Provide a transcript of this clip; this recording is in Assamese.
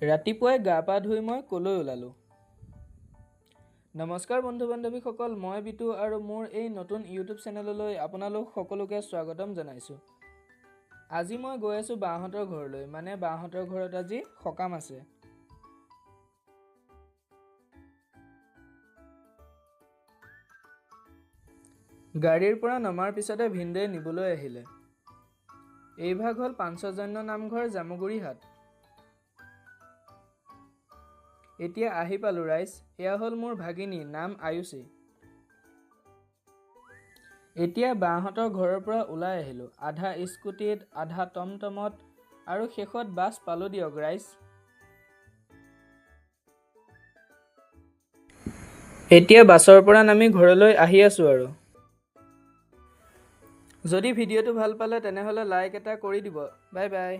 ৰাতিপুৱাই গা পা ধুই মই কলৈ ওলালোঁ। নমস্কাৰ বন্ধু বান্ধৱীসকল, মই বিতু আৰু মোৰ এই নতুন ইউটিউব চেনেললৈ আপোনালোক সকলোকে স্বাগতম জনাইছোঁ। আজি মই গৈ আছোঁ বাহঁতৰ ঘৰলৈ, মানে বাহঁতৰ ঘৰত আজি সকাম আছে। গাড়ীৰ পৰা নমাৰ পিছতে ভিনদেয়ে নিবলৈ আহিলে। এইভাগ হ'ল পাঞ্চজন্য নামঘৰ, জামুগুৰিহাট। এতিয়া আহি পালোঁ ৰাইজ। এয়া হ'ল মোৰ ভাগিনী, নাম আয়ুষী। এতিয়া বাহঁতৰ ঘৰৰ পৰা ওলাই আহিলোঁ, আধা স্কুটিত, আধা টমটমত আৰু শেষত বাছ পালোঁ দিয়ক ৰাইজ। এতিয়া বাছৰ পৰা নামি ঘৰলৈ আহি আছোঁ আৰু। যদি ভিডিঅ'টো ভাল পালে তেনেহ'লে লাইক এটা কৰি দিব। Bye bye.